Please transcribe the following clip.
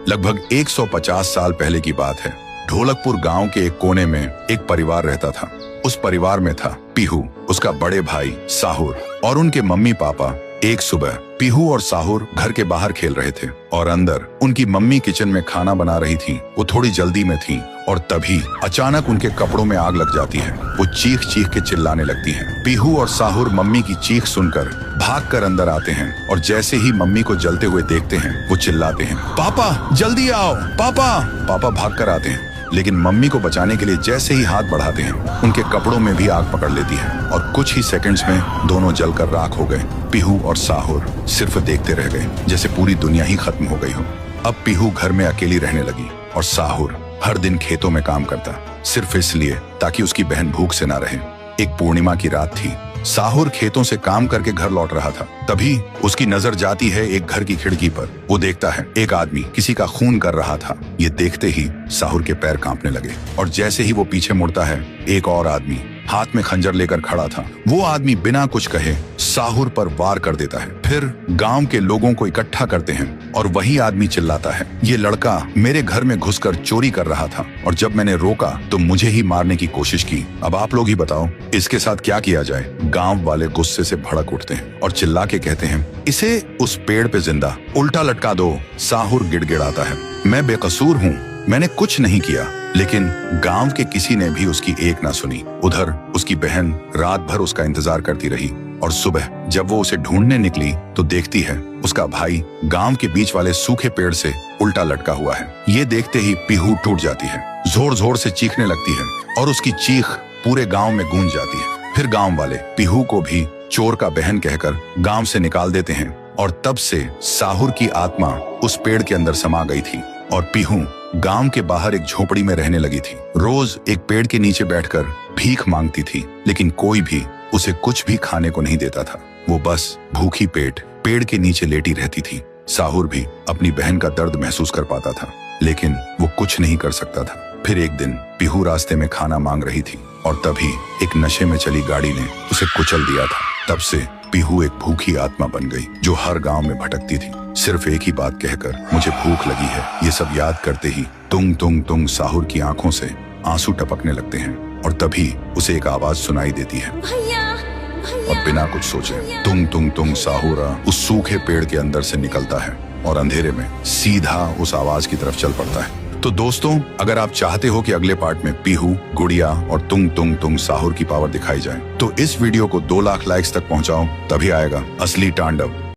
लगभग 150 साल पहले की बात है। ढोलकपुर गांव के एक कोने में एक परिवार रहता था। उस परिवार में था पीहू, उसका बड़े भाई साहुर और उनके मम्मी पापा। एक सुबह पीहू और साहुर घर के बाहर खेल रहे थे और अंदर उनकी मम्मी किचन में खाना बना रही थी। वो थोड़ी जल्दी में थी और तभी अचानक उनके कपड़ों में आग लग जाती है। वो चीख चीख के चिल्लाने लगती हैं। पीहू और साहुर मम्मी की चीख सुनकर भागकर अंदर आते हैं और जैसे ही मम्मी को जलते हुए देखते हैं वो चिल्लाते हैं, पापा जल्दी आओ पापा। पापा भागकर आते हैं लेकिन मम्मी को बचाने के लिए जैसे ही हाथ बढ़ाते हैं उनके कपड़ों में भी आग पकड़ लेती है और कुछ ही सेकंड्स में दोनों जलकर राख हो गए। पीहू और साहुर सिर्फ देखते रह गए जैसे पूरी दुनिया ही खत्म हो गई हो। अब पीहू घर में अकेली रहने लगी और साहुर हर दिन खेतों में काम करता, सिर्फ इसलिए ताकि उसकी बहन भूख से ना रहे। एक पूर्णिमा की रात थी। साहुर खेतों से काम करके घर लौट रहा था। तभी उसकी नजर जाती है एक घर की खिड़की पर। वो देखता है एक आदमी किसी का खून कर रहा था। ये देखते ही साहुर के पैर कांपने लगे और जैसे ही वो पीछे मुड़ता है एक और आदमी हाथ में खंजर लेकर खड़ा था। वो आदमी बिना कुछ कहे साहुर पर वार कर देता है। फिर गांव के लोगों को इकट्ठा करते हैं और वही आदमी चिल्लाता है, ये लड़का मेरे घर में घुसकर चोरी कर रहा था और जब मैंने रोका तो मुझे ही मारने की कोशिश की। अब आप लोग ही बताओ इसके साथ क्या किया जाए। गांव वाले गुस्से से भड़क उठते हैं और चिल्ला के कहते हैं, इसे उस पेड़ पे जिंदा उल्टा लटका दो। साहुर गिड़गिड़ाता है, मैं बेकसूर हूँ, मैंने कुछ नहीं किया। लेकिन गांव के किसी ने भी उसकी एक ना सुनी। उधर उसकी बहन रात भर उसका इंतजार करती रही और सुबह जब वो उसे ढूंढने निकली तो देखती है उसका भाई गांव के बीच वाले सूखे पेड़ से उल्टा लटका हुआ है। ये देखते ही पीहू टूट जाती है, जोर जोर से चीखने लगती है और उसकी चीख पूरे गांव में गूंज जाती है। फिर गांव वाले पीहू को भी चोर का बहन कहकर गांव से निकाल देते हैं और तब से साहुर की आत्मा उस पेड़ के अंदर समा गई थी और पीहू गांव के बाहर एक झोपड़ी में रहने लगी थी। रोज एक पेड़ के नीचे बैठकर भीख मांगती थी लेकिन कोई भी उसे कुछ भी खाने को नहीं देता था। वो बस भूखी पेट पेड़ के नीचे लेटी रहती थी। साहुर भी अपनी बहन का दर्द महसूस कर पाता था लेकिन वो कुछ नहीं कर सकता था। फिर एक दिन पीहू रास्ते में खाना मांग रही थी और तभी एक नशे में चली गाड़ी ने उसे कुचल दिया था। तब से पीहू एक भूखी आत्मा बन गई जो हर गांव में भटकती थी, सिर्फ एक ही बात कहकर, मुझे भूख लगी है। ये सब याद करते ही तुंग तुंग तुंग साहुर की आंखों से आंसू टपकने लगते हैं और तभी उसे एक आवाज सुनाई देती है और बिना कुछ सोचे तुंग तुंग तुंग साहुर उस सूखे पेड़ के अंदर से निकलता है और अंधेरे में सीधा उस आवाज की तरफ चल पड़ता है। तो दोस्तों, अगर आप चाहते हो कि अगले पार्ट में पीहू, गुड़िया और तुंग तुंग तुंग साहुर की पावर दिखाई जाए तो इस वीडियो को 2 लाख लाइक्स तक पहुंचाओ, तभी आएगा असली तांडव।